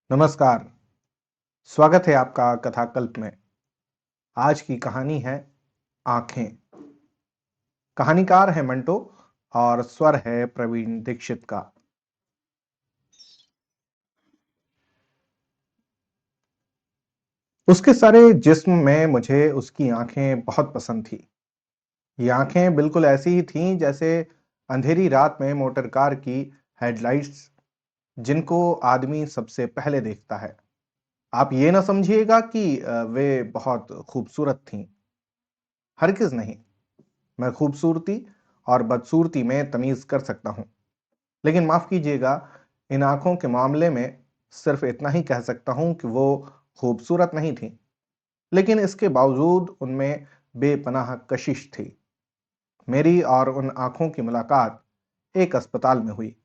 नमस्कार, स्वागत है आपका कथाकल्प में। आज की कहानी है आंखें। कहानीकार है मंटो और स्वर है प्रवीण दीक्षित का। उसके सारे जिस्म में मुझे उसकी आंखें बहुत पसंद थी। ये आंखें बिल्कुल ऐसी ही थीं जैसे अंधेरी रात में मोटर कार की हेडलाइट्स, जिनको आदमी सबसे पहले देखता है। आप ये ना समझिएगा कि वे बहुत खूबसूरत थीं। हरगिज नहीं। मैं खूबसूरती और बदसूरती में तमीज कर सकता हूं, लेकिन माफ कीजिएगा, इन आंखों के मामले में सिर्फ इतना ही कह सकता हूं कि वो खूबसूरत नहीं थी, लेकिन इसके बावजूद उनमें बेपनाह कशिश थी। मेरी और उन आंखों की मुलाकात एक अस्पताल में हुई।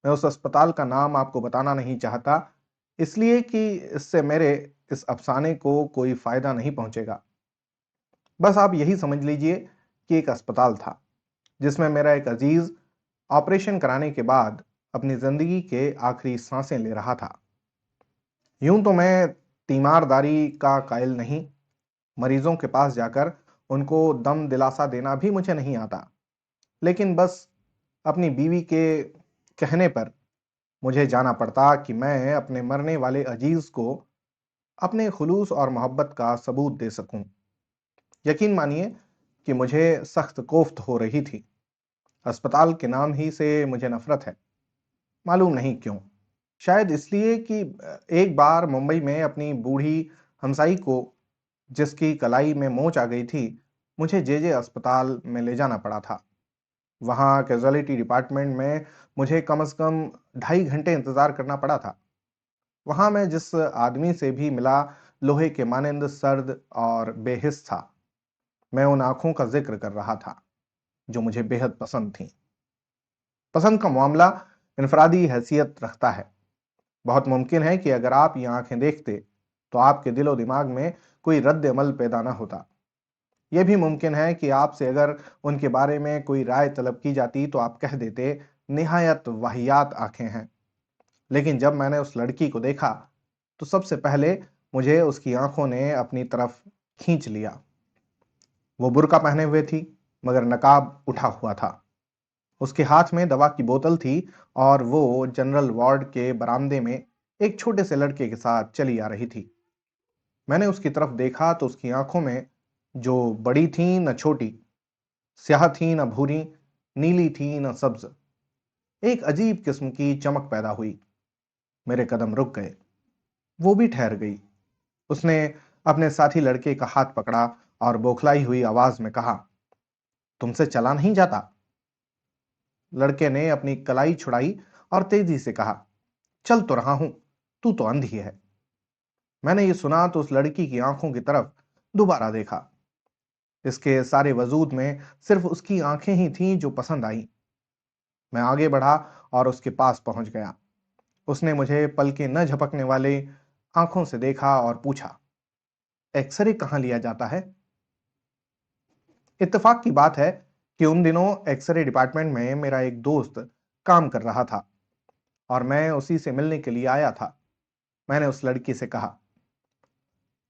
मैं उस अस्पताल का नाम आपको बताना नहीं चाहता, इसलिए कि इससे मेरे इस अफसाने को कोई फायदा नहीं पहुंचेगा। बस आप यही समझ लीजिए कि एक अस्पताल था जिसमें मेरा एक अजीज ऑपरेशन कराने के बाद अपनी जिंदगी के आखिरी सांसें ले रहा था। यूं तो मैं तीमारदारी का कायल नहीं। मरीजों के पास जाकर उनको दम दिलासा देना भी मुझे नहीं आता, लेकिन बस अपनी बीवी के कहने पर मुझे जाना पड़ता कि मैं अपने मरने वाले अजीज को अपने खुलूस और मोहब्बत का सबूत दे सकूं। यकीन मानिए कि मुझे सख्त कोफ्त हो रही थी। अस्पताल के नाम ही से मुझे नफरत है, मालूम नहीं क्यों। शायद इसलिए कि एक बार मुंबई में अपनी बूढ़ी हमसाई को, जिसकी कलाई में मोच आ गई थी, मुझे जे अस्पताल में ले जाना पड़ा था। वहां कैजुअलिटी डिपार्टमेंट में मुझे कम से कम 2.5 घंटे इंतजार करना पड़ा था। वहां मैं जिस आदमी से भी मिला, लोहे के मानिंद सर्द और बेहिस था। मैं उन आंखों का जिक्र कर रहा था जो मुझे बेहद पसंद थी। पसंद का मामला इनफरादी हैसियत रखता है। बहुत मुमकिन है कि अगर आप ये आंखें देखते तो आपके दिलो दिमाग में कोई रद्द अमल पैदा ना होता। यह भी मुमकिन है कि आपसे अगर उनके बारे में कोई राय तलब की जाती तो आप कह देते, निहायत वाहियात आंखें हैं। लेकिन जब मैंने उस लड़की को देखा तो सबसे पहले मुझे उसकी आंखों ने अपनी तरफ खींच लिया। वो बुर्का पहने हुए थी, मगर नकाब उठा हुआ था। उसके हाथ में दवा की बोतल थी और वो जनरल वार्ड के बरामदे में एक छोटे से लड़के के साथ चली आ रही थी। मैंने उसकी तरफ देखा तो उसकी आंखों में, जो बड़ी थी न छोटी, स्याह थी न भूरी, नीली थी न सब्ज, एक अजीब किस्म की चमक पैदा हुई। मेरे कदम रुक गए। वो भी ठहर गई। उसने अपने साथी लड़के का हाथ पकड़ा और बौखलाई हुई आवाज में कहा, तुमसे चला नहीं जाता? लड़के ने अपनी कलाई छुड़ाई और तेजी से कहा, चल तो रहा हूं, तू तो अंधी है। मैंने ये सुना तो उस लड़की की आंखों की तरफ दोबारा देखा। इसके सारे वजूद में सिर्फ उसकी आंखें ही थीं जो पसंद आई। मैं आगे बढ़ा और उसके पास पहुंच गया। उसने मुझे पलके न झपकने वाले आंखों से देखा और पूछा, एक्सरे कहां लिया जाता है? इत्तेफाक की बात है कि उन दिनों एक्सरे डिपार्टमेंट में मेरा एक दोस्त काम कर रहा था और मैं उसी से मिलने के लिए आया था। मैंने उस लड़की से कहा,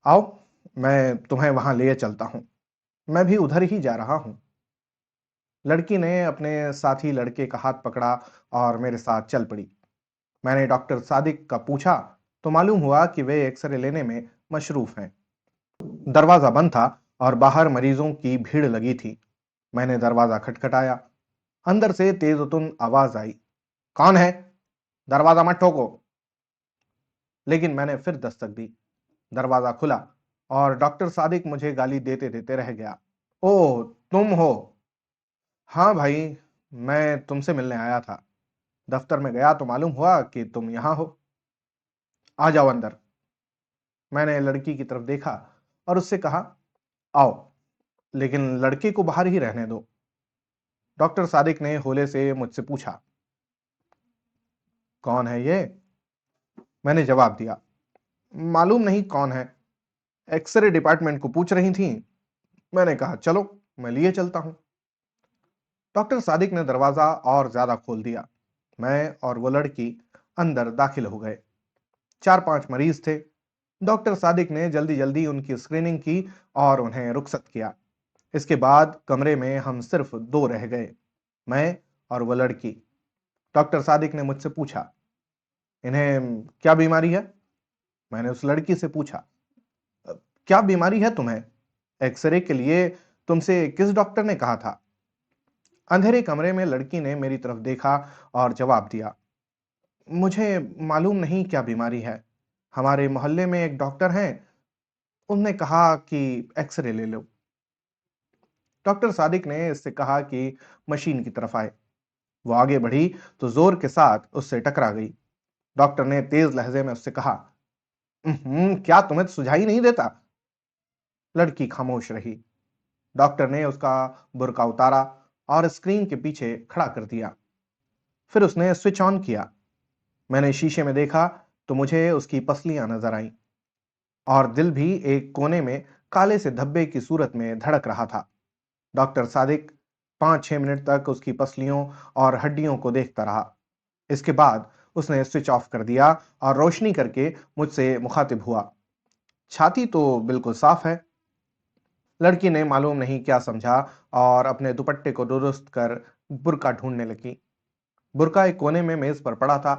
आओ, मैं तुम्हें वहां ले चलता हूं। मैं भी उधर ही जा रहा हूं। लड़की ने अपने साथी लड़के का हाथ पकड़ा और मेरे साथ चल पड़ी। मैंने डॉक्टर सादिक का पूछा तो मालूम हुआ कि वे एक्सरे लेने में मशरूफ हैं। दरवाजा बंद था और बाहर मरीजों की भीड़ लगी थी। मैंने दरवाजा खटखटाया। अंदर से तेज आवाज आई, कौन है? दरवाजा मत ठोको। लेकिन मैंने फिर दस्तक दी। दरवाजा खुला और डॉक्टर सादिक मुझे गाली देते देते रह गया। ओह, तुम हो? हाँ भाई, मैं तुमसे मिलने आया था। दफ्तर में गया तो मालूम हुआ कि तुम यहां हो। आ जाओ अंदर। मैंने लड़की की तरफ देखा और उससे कहा, आओ, लेकिन लड़के को बाहर ही रहने दो। डॉक्टर सादिक ने होले से मुझसे पूछा, कौन है ये? मैंने जवाब दिया, मालूम नहीं कौन है। एक्सरे डिपार्टमेंट को पूछ रही थी। मैंने कहा, चलो, मैं लिए चलता हूं। डॉक्टर सादिक ने दरवाजा और ज्यादा खोल दिया। मैं और वो लड़की अंदर दाखिल हो गए। 4-5 मरीज थे। डॉक्टर सादिक ने जल्दी जल्दी उनकी स्क्रीनिंग की और उन्हें रुखसत किया। इसके बाद कमरे में हम सिर्फ दो रह गए, मैं और वो लड़की। डॉक्टर सादिक ने मुझसे पूछा, इन्हें क्या बीमारी है? मैंने उस लड़की से पूछा, "अ, क्या बीमारी है तुम्हें? एक्सरे के लिए तुमसे किस डॉक्टर ने कहा था?" अंधेरे कमरे में लड़की ने मेरी तरफ देखा और जवाब दिया, मुझे मालूम नहीं क्या बीमारी है। हमारे मोहल्ले में एक डॉक्टर हैं, उनने कहा कि एक्सरे ले लो। डॉक्टर सादिक ने इससे कहा कि मशीन की तरफ आए। वो आगे बढ़ी तो जोर के साथ उससे टकरा गई। डॉक्टर ने तेज लहजे में उससे कहा, क्या तुम्हें तो सुझाई नहीं देता?" लड़की खामोश रही। डॉक्टर ने उसका बुर्का उतारा और स्क्रीन के पीछे खड़ा कर दिया। फिर उसने स्विच ऑन किया। मैंने शीशे में देखा तो मुझे उसकी पसलियां नजर आईं और दिल भी एक कोने में काले से धब्बे की सूरत में धड़क रहा था। डॉक्टर सादिक 5-6 मिनट तक उसकी पसलियों और हड्डियों को देखता रहा। इसके बाद उसने स्विच ऑफ कर दिया और रोशनी करके मुझसे मुखातिब हुआ, छाती तो बिल्कुल साफ है। लड़की ने मालूम नहीं क्या समझा और अपने दुपट्टे को दुरुस्त कर बुर्का ढूंढने लगी। बुर्का एक कोने में मेज पर पड़ा था।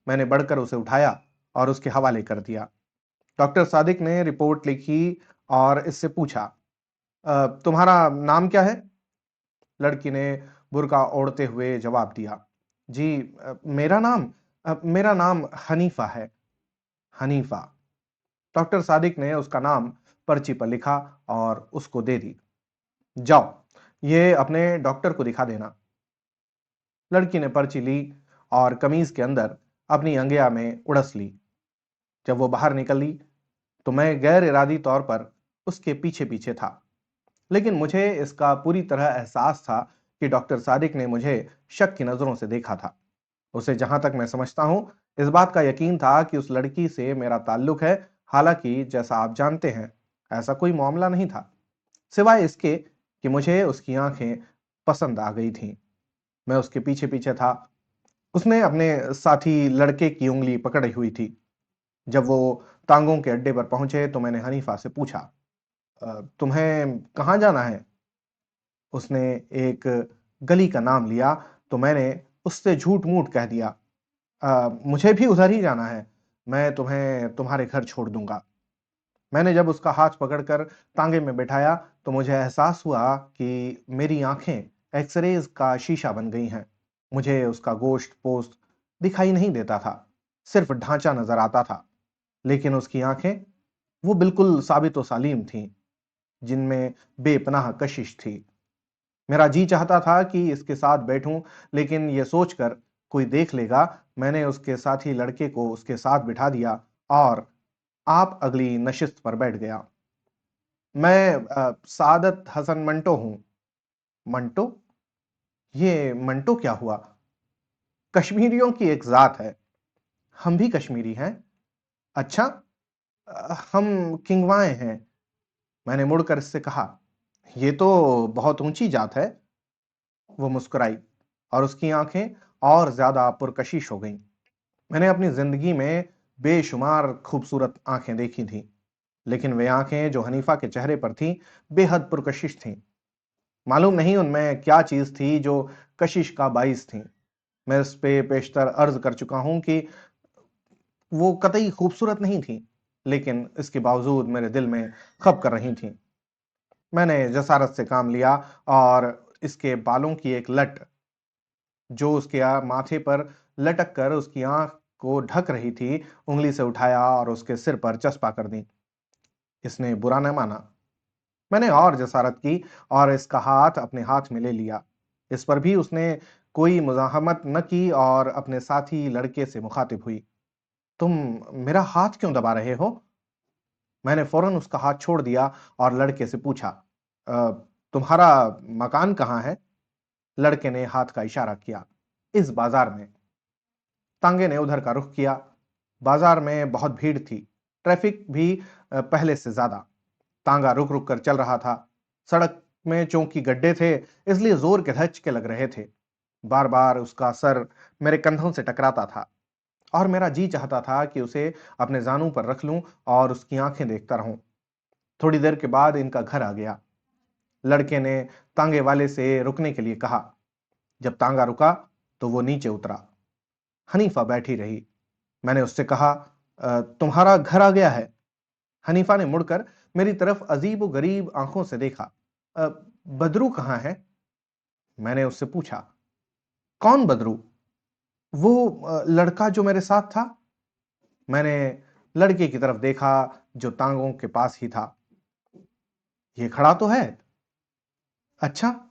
मैंने बढ़कर उसे उठाया और उसके हवाले कर दिया। डॉक्टर सादिक ने रिपोर्ट लिखी और इससे पूछा, तुम्हारा नाम क्या है?" लड़की ने बुर्का ओढ़ते हुए जवाब दिया, जी, मेरा नाम हनीफा है। हनीफा। डॉक्टर सादिक ने उसका नाम पर्ची पर लिखा और उसको दे दी। जाओ, ये अपने डॉक्टर को दिखा देना। लड़की ने पर्ची ली और कमीज के अंदर अपनी अंगिया में उड़स ली। जब वो बाहर निकली तो मैं गैर इरादी तौर पर उसके पीछे पीछे था, लेकिन मुझे इसका पूरी तरह एहसास था कि डॉक्टर सादिक ने मुझे शक की नजरों से देखा था। उसे जहां तक मैं समझता हूं, इस बात का यकीन था कि उस लड़की से मेरा ताल्लुक है। हालांकि जैसा आप जानते हैं, ऐसा कोई मामला नहीं था, सिवाय इसके कि मुझे उसकी आंखें पसंद आ गई थीं। मैं उसके पीछे पीछे था। उसने अपने साथी लड़के की उंगली पकड़ी हुई थी। जब वो टांगों के अड्डे पर पहुंचे तो मैंने हनीफा से पूछा, तुम्हें कहाँ जाना है?" उसने एक गली का नाम लिया तो मैंने उससे झूठ मूठ कह दिया, मुझे भी उधर ही जाना है, मैं तुम्हें तुम्हारे घर छोड़ दूंगा।" मैंने जब उसका हाथ पकड़कर तांगे में बैठाया तो मुझे एहसास हुआ कि मेरी आंखें एक्सरेज का शीशा बन गई हैं। मुझे उसका गोश्त पोस्ट दिखाई नहीं देता था, सिर्फ ढांचा नजर आता था। लेकिन उसकी आंखें, वो बिल्कुल साबित व सालीम थीं, जिनमें बेपनाह कशिश थी। मेरा जी चाहता था कि इसके साथ बैठूं, लेकिन यह सोचकर कोई देख लेगा, मैंने उसके साथी लड़के को उसके साथ बिठा दिया और आप अगली नशिस्त पर बैठ गया। मैं सादत हसन मंटो हूं। मंटो? ये मंटो क्या हुआ? कश्मीरियों की एक जात है। हम भी कश्मीरी हैं। अच्छा, हम किंगवाए हैं। मैंने मुड़कर इससे कहा, ये तो बहुत ऊंची जात है। वो मुस्कुराई और उसकी आंखें और ज्यादा पुरकशिश हो गईं। मैंने अपनी जिंदगी में बेशुमार खूबसूरत आंखें देखी थीं, लेकिन वे आंखें जो हनीफा के चेहरे पर थीं, बेहद पुरकशिश थीं। मालूम नहीं उनमें क्या चीज थी जो कशिश का बाइस थी। मैं इस पे पेशतर अर्ज कर चुका हूं कि वो कतई खूबसूरत नहीं थी, लेकिन इसके बावजूद मेरे दिल में खप कर रही थी। मैंने जसारत से काम लिया और इसके बालों की एक लट जो उसके माथे पर लटक कर उसकी आंख को ढक रही थी, उंगली से उठाया और उसके सिर पर चस्पा कर दी। इसने बुरा न माना। मैंने और जसारत की और इसका हाथ अपने हाथ में ले लिया। इस पर भी उसने कोई मुज़ाहमत न की और अपने साथी लड़के से मुखातिब हुई, तुम मेरा हाथ क्यों दबा रहे हो?" मैंने फौरन उसका हाथ छोड़ दिया और लड़के से पूछा, "अ, तुम्हारा मकान कहाँ है?" लड़के ने हाथ का इशारा किया, "इस बाजार में।" तांगे ने उधर का रुख किया। बाजार में बहुत भीड़ थी, ट्रैफिक भी पहले से ज्यादा। तांगा रुक रुक कर चल रहा था। सड़क उसमें चौंकी गड्ढे थे, इसलिए जोर के धचके लग रहे थे। बार बार उसका सर मेरे कंधों से टकराता था और मेरा जी चाहता था कि उसे अपने जानू पर रख लूं और उसकी आंखें देखता रहूं। थोड़ी देर के बाद इनका घर आ गया। लड़के ने तांगे वाले से रुकने के लिए कहा। जब तांगा रुका तो वो नीचे उतरा। हनीफा बैठी रही। मैंने उससे कहा, तुम्हारा घर आ गया है?" हनीफा ने मुड़कर मेरी तरफ अजीब व गरीब आंखों से देखा। "अ, बदरू कहाँ है?" मैंने उससे पूछा। "कौन बदरू?" "वो लड़का जो मेरे साथ था।" मैंने लड़के की तरफ देखा जो तांगों के पास ही था। "ये खड़ा तो है।" "अच्छा?"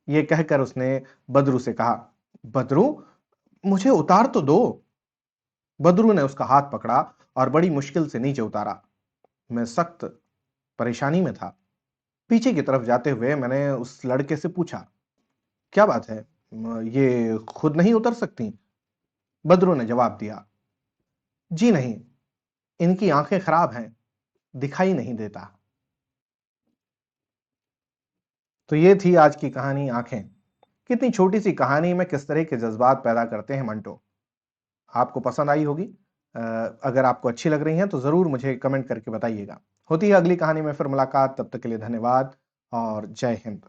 ये कहकर उसने बदरू से कहा। "बदरू, मुझे उतार तो दो।" बदरू ने उसका हाथ पकड़ा और बड़ी मुश्किल से नीचे उतारा। मैं सख्त परेशानी में था। पीछे की तरफ जाते हुए मैंने उस लड़के से पूछा, क्या बात है? ये खुद नहीं उतर सकती? बदरू ने जवाब दिया, जी नहीं, इनकी आंखें खराब हैं, दिखाई नहीं देता। तो ये थी आज की कहानी आंखें। कितनी छोटी सी कहानी में किस तरह के जज्बात पैदा करते हैं मंटो। आपको पसंद आई होगी। अ, अगर आपको अच्छी लग रही हैं तो जरूर मुझे कमेंट करके बताइएगा। होती है अगली कहानी में फिर मुलाकात, तब तक के लिए धन्यवाद और जय हिंद।